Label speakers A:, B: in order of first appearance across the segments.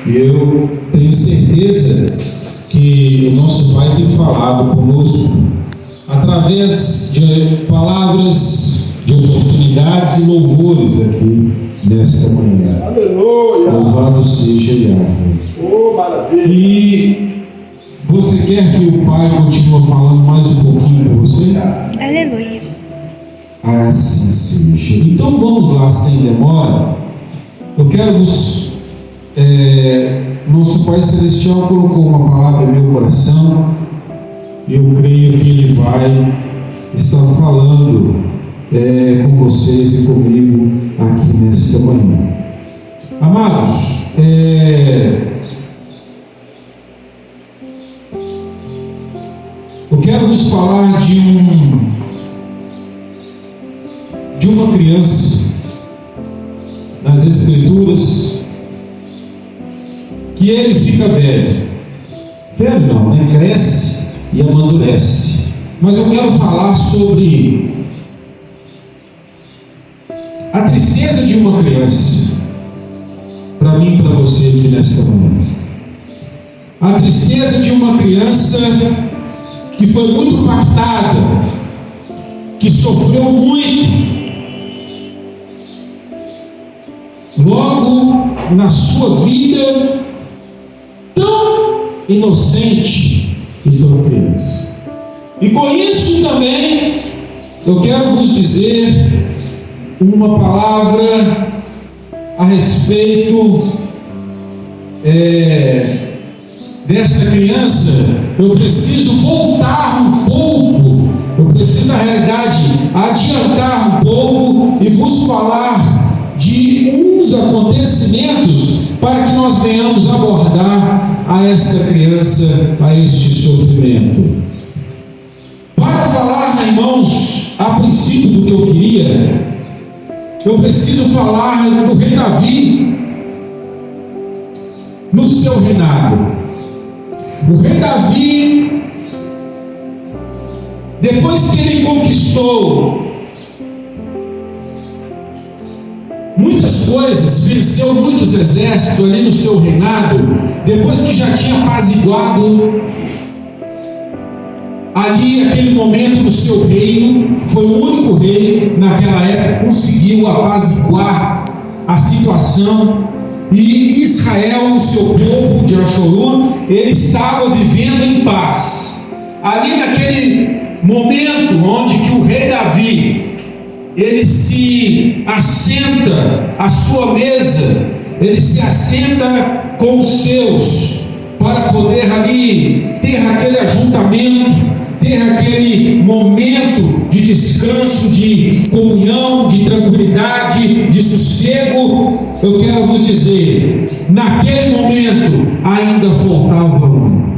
A: E eu tenho certeza que o nosso Pai tem falado conosco através de palavras, de oportunidades e louvores aqui nesta manhã.
B: Aleluia!
A: Louvado seja Yahweh.
B: Oh, maravilha!
A: E você quer que o Pai continue falando mais um pouquinho com você?
C: Aleluia.
A: Assim seja. Então vamos lá, sem demora. Eu quero vos. Nosso Pai Celestial colocou uma palavra em meu coração. E eu creio que Ele vai estar falando com vocês e comigo aqui nesta manhã. Amados, eu quero vos falar de uma criança nas Escrituras que ele fica velho. Velho não, né? Cresce e amadurece. Mas eu quero falar sobre a tristeza de uma criança, para mim e para você aqui nesta manhã. A tristeza de uma criança que foi muito impactada, que sofreu muito, logo na sua vida, tão inocente e tão criança. E com isso também eu quero vos dizer uma palavra a respeito desta criança. Eu preciso voltar um pouco, eu preciso na realidade adiantar um pouco e vos falar de uns acontecimentos para que nós venhamos abordar a esta criança, a este sofrimento. Para falar, irmãos, a princípio do que eu queria, eu preciso falar do rei Davi no seu reinado. O rei Davi, depois que ele conquistou muitas coisas, venceu muitos exércitos ali no seu reinado, depois que já tinha apaziguado ali aquele momento no seu reino, foi o único rei naquela época que conseguiu apaziguar a situação. E Israel, o seu povo de Ashuru, ele estava vivendo em paz. Ali naquele momento onde que o rei Davi, ele se assenta à sua mesa, ele se assenta com os seus, para poder ali ter aquele ajuntamento, ter aquele momento de descanso, de comunhão, de tranquilidade, de sossego. Eu quero vos dizer, naquele momento ainda faltava um.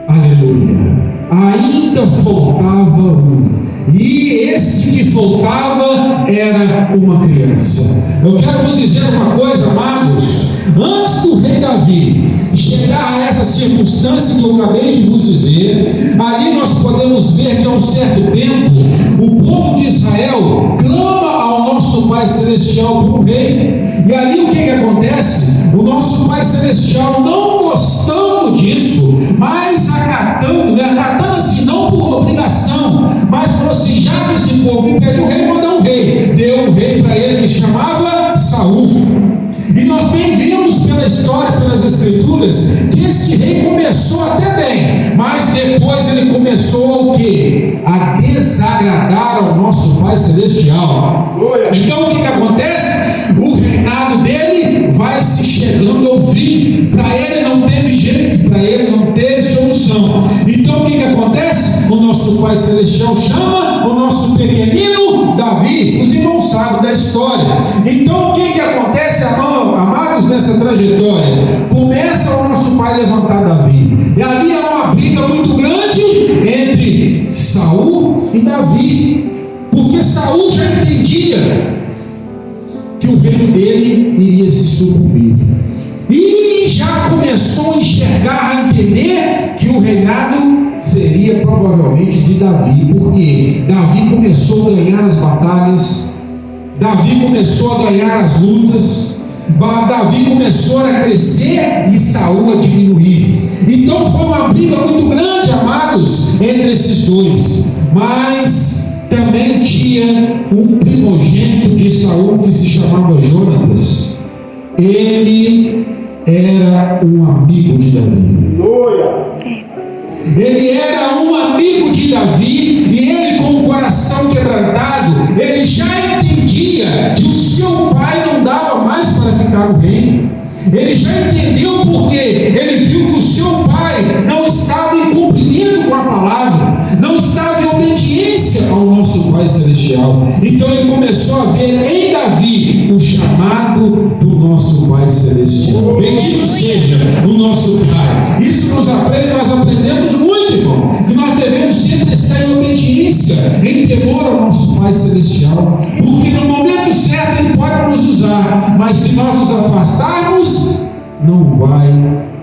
A: Aleluia. Ainda faltava um. E esse que faltava era uma criança. Eu quero vos dizer uma coisa, amados. Antes do rei Davi chegar a essa circunstância que eu acabei de vos dizer, ali nós podemos ver que há um certo tempo o povo de Israel clama ao nosso Pai Celestial por um rei. E ali o que acontece? O nosso Pai Celestial, não gostando disso, mas acatando assim, não por obrigação, mas falou assim: já que esse povo me pede um rei, vou dar um rei. Deu um rei para ele que chamava Saul. E nós bem vimos pela história, pelas Escrituras, que esse rei começou até bem, mas depois ele começou o quê? A desagradar ao nosso Pai Celestial. Então o que acontece? O reinado dele vai se chegando ao fim. Para ele não teve jeito, para ele não teve solução. Então o que acontece? O nosso Pai Celestial chama o nosso pequenino Davi. Os irmãos sabem da história. Então o que acontece, amados, nessa trajetória? Começa o nosso pai levantar Davi. E ali há uma briga muito grande entre Saul e Davi, porque Saul já entendia que o reino dele iria se sucumbir, e já começou a enxergar, a entender que o reinado seria provavelmente de Davi, porque Davi começou a ganhar as batalhas, Davi começou a ganhar as lutas, Davi começou a crescer e Saul a diminuir. Então foi uma briga muito grande, amados, entre esses dois. Mas também tinha um primogênito de Saul que se chamava Jonatas. Ele era um amigo de Davi. Ele era um amigo de Davi, e ele, com o coração quebrantado, ele já entendia que o seu pai não dava mais para ficar no reino. Ele já entendeu porque ele viu que o seu pai não estava em cumprimento com a palavra, não estava em obediência ao nosso Pai Celestial. Então ele começou a ver em Davi o chamado do nosso Pai Celestial. Bendito seja o nosso Pai. Isso nós aprendemos muito, irmão, que nós devemos sempre estar em obediência, em temor ao nosso Pai Celestial, porque no momento certo Ele pode nos usar, mas se nós nos afastarmos, não vai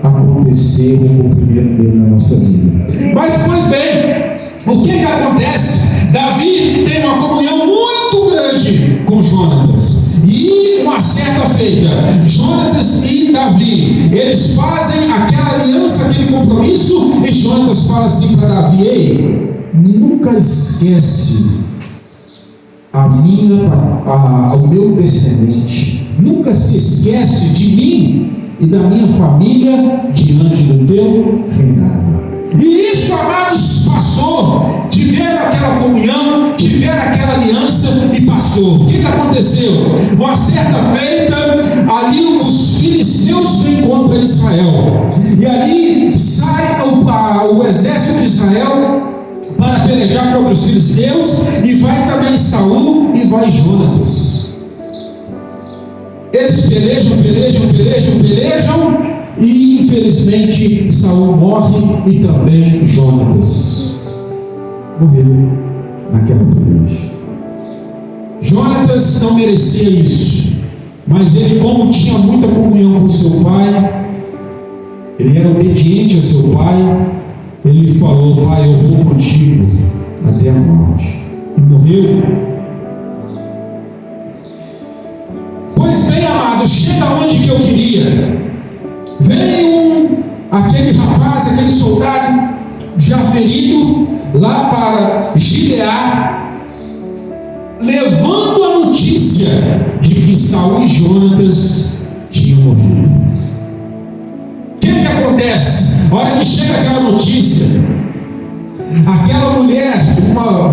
A: acontecer o cumprimento dele na nossa vida. Mas, pois bem, o que acontece? Davi tem uma comunhão muito grande com Jonatas, e uma certa feita, Jonatas e Davi, eles fazem aquela aliança, aquele compromisso, e Jonatas fala assim para Davi: ei, nunca esquece o meu descendente, nunca se esquece de mim e da minha família diante do teu reinado. E isso, amados, passou. Tiveram aquela comunhão, tiveram aquela aliança e passou. O que aconteceu? Uma certa feita, ali os filisteus vêm contra Israel, e ali sai o exército de Israel para pelejar contra os filisteus, e vai também Saul e vai Jonatas. Eles pelejam, e infelizmente Saul morre, e também Jonatas morreu naquela peleja. Jonatas não merecia isso, mas ele, como tinha muita comunhão com seu pai, ele era obediente a seu pai, ele falou: pai, eu vou contigo até a morte, e morreu. Pois bem, amado, chega onde que eu queria. Veio aquele rapaz, aquele soldado já ferido, lá para Gileade, levando a notícia de que Saul e Jonatas tinham morrido. O que acontece? A hora que chega aquela notícia, aquela mulher,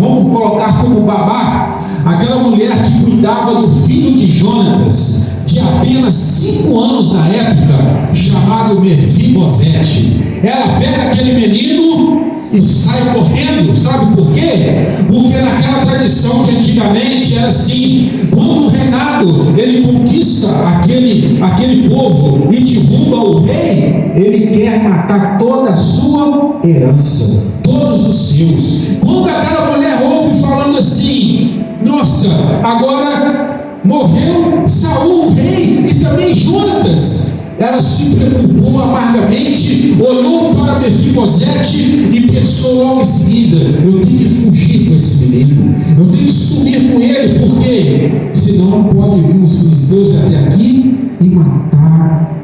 A: vamos colocar como babá, aquela mulher que cuidava do filho de Jonatas, de apenas 5 anos na época, chamado Mefibosete, ela pega aquele menino e sai correndo. Sabe por quê? Porque naquela tradição que antigamente era assim: quando o reinado ele conquista aquele povo e derruba o rei, ele quer matar toda a sua herança, todos os seus. Quando aquela mulher ouve falando assim: nossa, agora morreu Saul, o rei, e também Jonatas, ela se preocupou amargamente, olhou para Mefibosete e pensou logo em seguida: eu tenho que fugir com esse menino, eu tenho que sumir com ele, porque senão pode vir os filisteus até aqui e matar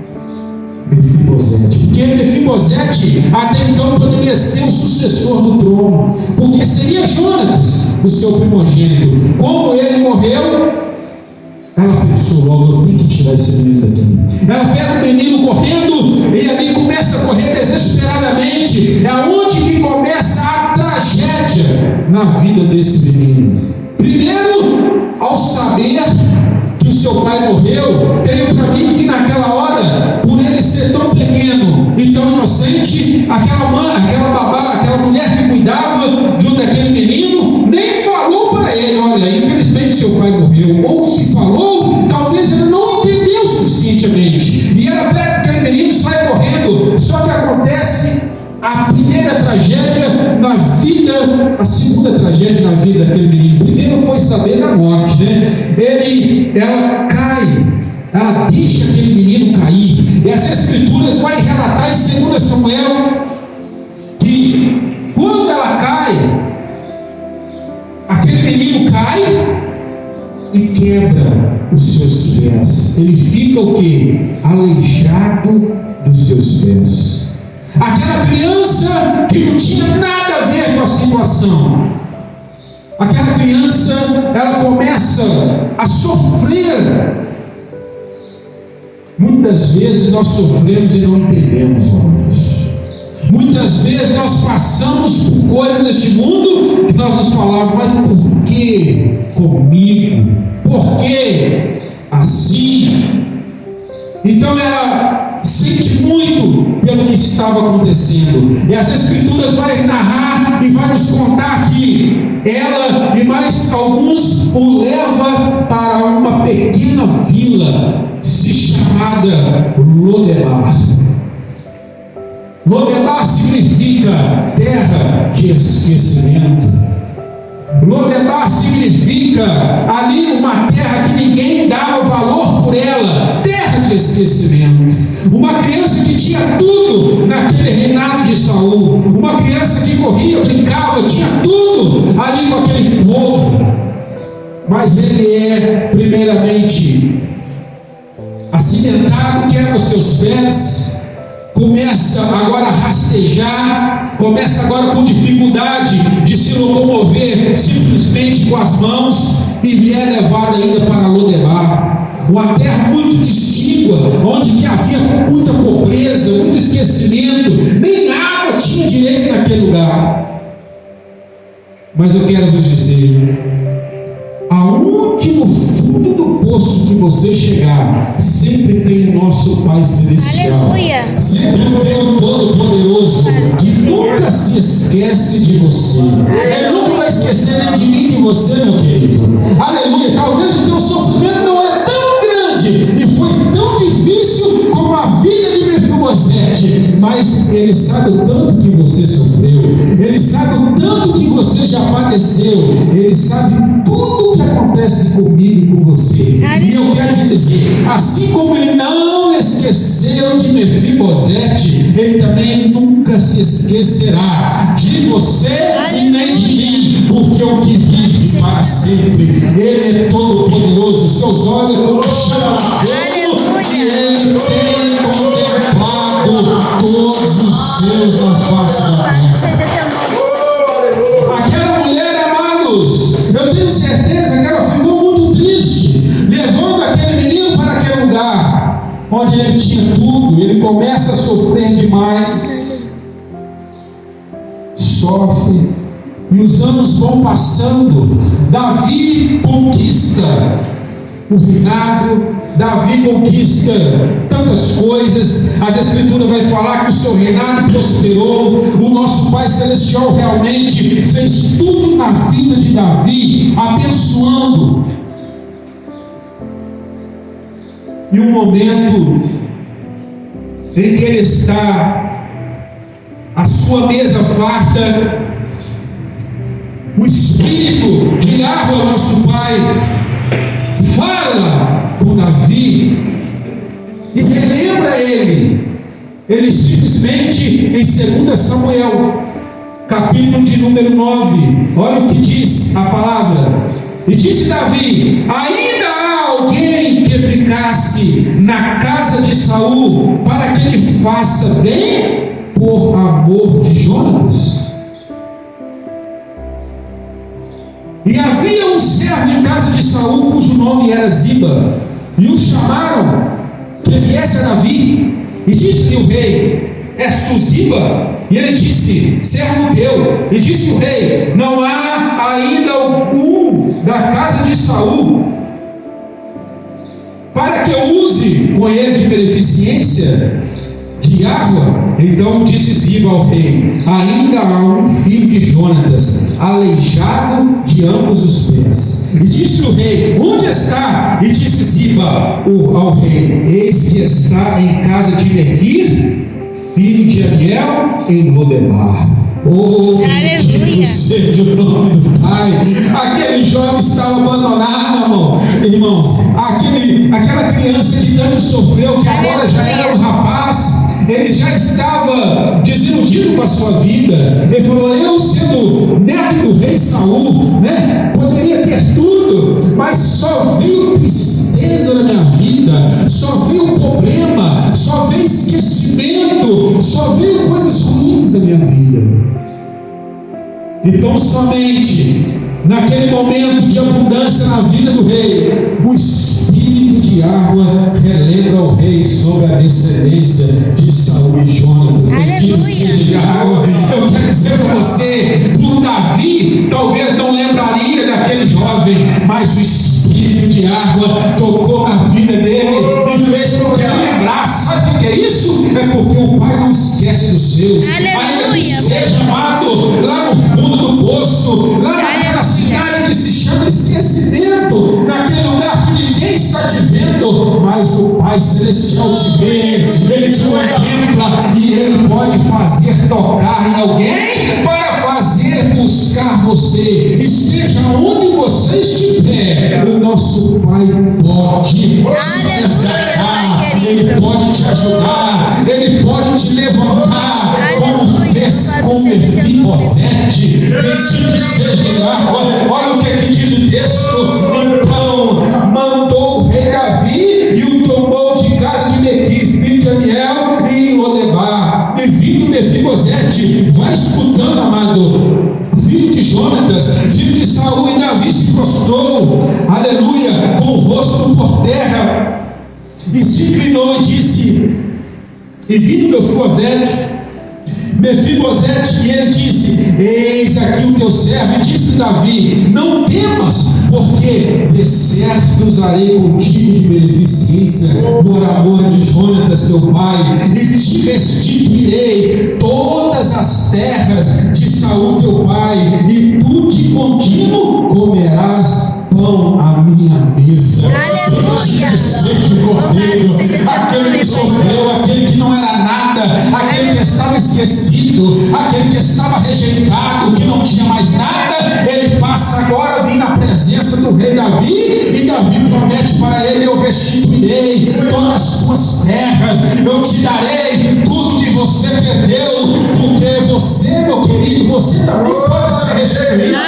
A: Mefibosete. Porque Mefibosete até então poderia ser o sucessor do trono, porque seria Jonatas o seu primogênito. Como ele morreu, ela pensou logo: eu tenho que tirar esse menino daqui. Ela pega o menino correndo, e ali começa a correr desesperadamente. É onde que começa a tragédia na vida desse menino. Primeiro, ao saber que o seu pai morreu, tenho para mim que naquela hora, por ele ser tão pequeno e tão inocente, aquela mãe, aquela babá, aquela mulher que cuidava daquele menino, nem falou para ele: olha, infelizmente seu pai morreu. Ou se falou, talvez ele não entendeu suficientemente, e ela pega aquele menino e sai correndo. Só que acontece a primeira tragédia na vida, a segunda tragédia na vida daquele menino. Primeiro foi saber da morte, né? Ela cai, ela deixa aquele menino cair. E as escrituras vai relatar em 2 Samuel que quando ela cai, aquele menino cai e quebra os seus pés. Ele fica o quê? Aleijado dos seus pés. Aquela criança que não tinha nada a ver com a situação, aquela criança, ela começa a sofrer. Muitas vezes nós sofremos e não entendemos, irmãos. Muitas vezes nós passamos por coisas neste mundo que nós nos falamos, mas por que comigo? Por que assim? Então ela sente muito pelo que estava acontecendo, e as Escrituras vai narrar e vai nos contar que ela e mais alguns o leva para uma pequena vila chamada Lodebar. Lodebar significa terra de esquecimento. Lodebar significa ali uma terra que ninguém dava valor por ela, terra de esquecimento. Uma criança que tinha tudo naquele reinado de Saul, uma criança que corria, brincava, tinha tudo ali com aquele povo, mas ele é primeiramente acidentado, quebra os seus pés, começa agora a rastejar, começa agora com dificuldade de se locomover simplesmente com as mãos, e é levado ainda para Lodebar, uma terra muito distíngua, onde que havia muita pobreza, muito esquecimento, nem água tinha direito naquele lugar. Mas eu quero vos dizer, aonde no fundo do poço que você chegar, sempre tem o nosso Pai Celestial. Aleluia. Sempre tem o Todo-Poderoso, que nunca se esquece de você. Ele nunca vai esquecer nem de mim, de você, meu querido. Aleluia. Talvez o teu sofrimento não é tão grande e foi tão difícil como a vida de Mefibosete, mas Ele sabe o tanto que você sofreu, Ele sabe o tanto que você já padeceu, Ele sabe tudo o que acontece comigo e com você. E eu quero te dizer, assim como Ele não esqueceu de Mefibosete, Ele também nunca se esquecerá de você e nem de mim, porque o que vive para sempre, Ele é todo poderoso. Seus olhos como chama fogo, e Ele tem contemplado todos os seus na face da terra. Aquela mulher, amados, eu tenho certeza que ela ficou muito triste, levando aquele menino para aquele lugar onde ele tinha tudo. Ele começa a sofrer demais, sofre, e os anos vão passando. Davi conquista o reinado, Davi conquista tantas coisas. As Escrituras vai falar que o seu reinado prosperou. O nosso Pai Celestial realmente fez tudo na vida de Davi, abençoando. E um momento em que ele está, a sua mesa farta, o Espírito de Yahweh, nosso Pai, fala com Davi e relembra ele simplesmente em 2 Samuel, capítulo de número 9, olha o que diz a palavra. E disse Davi: ainda há alguém que ficasse na casa de Saul, para que ele faça bem por amor de Jonatas? E havia um servo em casa de Saul, cujo nome era Ziba, e o chamaram que viesse a Davi. E disse-lhe o rei: és tu Ziba? E ele disse: servo teu. E disse o rei: não há ainda algum da casa de Saul para que eu use com ele de beneficência de água? Então disse Ziba ao rei: ainda há um filho de Jonatas, aleijado de ambos os pés. E disse o rei: onde está? E disse Ziba ao rei: eis que está em casa de Mequir, filho de Amiel, em Lodebar. Oh, bendito seja o nome do Pai. Aquele jovem estava abandonado, irmãos. Aquela criança que tanto sofreu, que agora já era um rapaz, ele já estava desiludido com a sua vida. Ele falou: eu, sendo neto do rei Saul, né, poderia ter tudo, mas só veio tristeza na minha vida, só veio problema, só veio esquecimento, só veio coisas ruins da minha vida. Então, somente naquele momento de abundância na vida do rei, o espírito de água relembra ao rei sobre a descendência de Saul e Jonatas. Bendito seja a água. Eu quero dizer para você, por Davi, talvez não lembraria daquele jovem, mas o espírito de água tocou na vida dele e fez com que ele lembrasse. Sabe o que é isso? É porque o Pai não esquece dos seus. Ainda que esteja, amado, lá no fundo do poço, lá naquela cidade que se chama esquecimento, naquele lugar que ninguém está te vendo, mas o Pai Celestial te vê, Ele te contempla e Ele pode fazer tocar em alguém para fazer buscar você. Esteja onde você estiver, o nosso Pai pode te resgatar, Ele pode te ajudar, Ele pode te levantar, como fez com Mefibosete. Bendito seja água. Olha o que diz o texto. Então mandou o rei Davi e o tomou de casa de Mequi, filho de Amiel, e em Lodebar. E vindo Mefibosete, vai escutando, amado, filho de Jonatas, filho de Saul, e Davi se prostrou, aleluia, com o rosto por terra, e se inclinou e disse, e vindo Mefibosete, e ele disse: eis aqui o teu servo. E disse Davi: não temas, porque de certo usarei contigo de beneficência por amor de Jonatas teu pai, e te restituirei todas as terras de Saul teu pai, e tu de contínuo comerás pão à minha mesa. Aleluia! Cordeiro, aquele que sofreu, aquele que não era nada, aquele que estava esquecido, aquele que estava rejeitado, que não tinha mais nada, ele passa agora a vir na presença do rei Davi, e Davi promete para ele: eu restituirei todas as suas terras, eu te darei tudo que você perdeu, porque você, meu querido, você também pode ser restituído,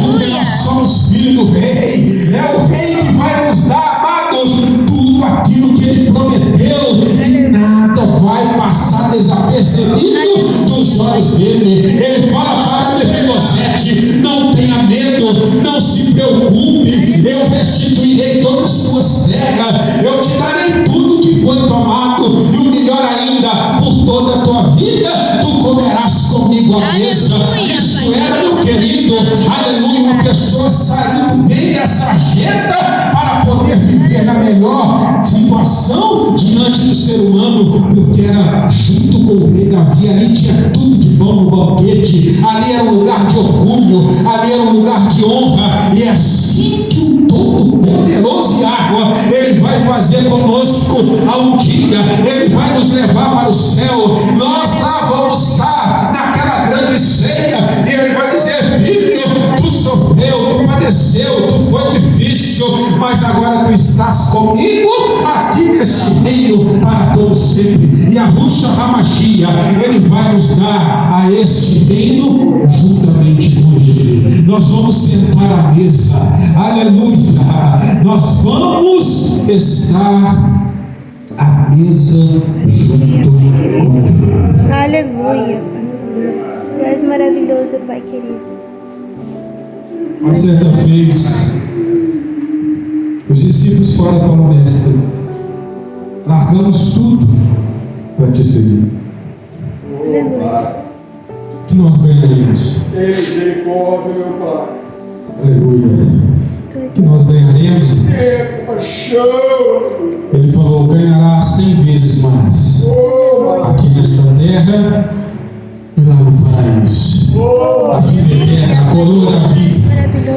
A: porque nós somos filhos do rei. É o rei que vai nos dar, amados, tudo aquilo que ele prometeu, e nada vai passar desapercebido dos olhos dele. Ele fala para Mefibosete: não tenha medo, não se preocupe, eu restituirei todas as suas terras, eu te darei tudo que foi tomado, e o melhor ainda, por toda a tua vida tu comerás comigo à mesa. Isso era, meu querido, aleluia, uma pessoa saindo bem dessa sarjeta para poder viver na melhor situação diante do ser humano, porque era junto com o rei Davi. Ali tinha tudo de bom no banquete, ali era um lugar de orgulho, ali era um lugar de honra. E é assim que o Todo-Poderoso Água, ele vai fazer conosco a um dia, ele vai nos levar para o céu. Nós lá vamos estar naquela grande ceia, e ele vai dizer: filho, tu sofreu, tu padeceu, tu foi difícil, mas agora tu estás comigo aqui neste reino para todo sempre. E a Ruxa Hamashia, ele vai nos dar a este reino juntamente com ele. Nós vamos sentar à mesa, aleluia, nós vamos estar à mesa junto com ele.
B: Aleluia, tu és maravilhoso, Pai querido.
A: Uma certa vez, os discípulos falaram para o mestre: largamos tudo para te seguir. O que nós ganharemos?
C: Misericórdia, meu Pai.
A: Aleluia. O que nós ganharemos? Ele falou: ganhará 100 vezes mais aqui nesta terra e lá no paraíso. A vida eterna, a coroa da vida.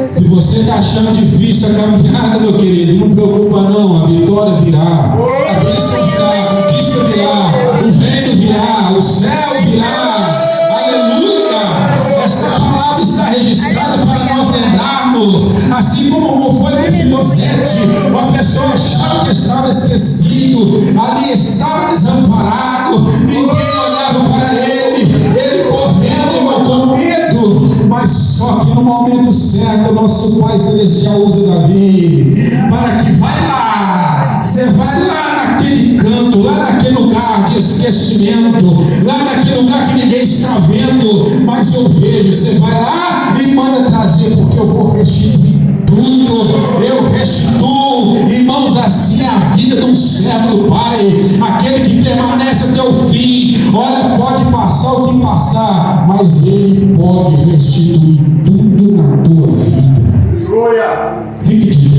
A: Se você está achando difícil a caminhada, meu querido, não preocupa não, a vitória virá, a bênção virá, a conquista virá, o reino virá, o céu virá. Aleluia! Essa palavra está registrada para nós lembrarmos, assim como foi Mefibosete, uma pessoa achava que estava esquecido, ali estava desamparado, ninguém nosso Pai Celestial usa Davi, para que você vai lá naquele canto, lá naquele lugar de esquecimento, lá naquele lugar que ninguém está vendo, mas eu vejo, você vai lá e manda trazer, porque eu vou restituir tudo, eu restituo, irmãos, assim é a vida de um servo do Pai, aquele que permanece até o fim. Olha, pode passar o que passar, mas Ele pode restituir tudo na tua vida.
C: Glória!
A: Fique de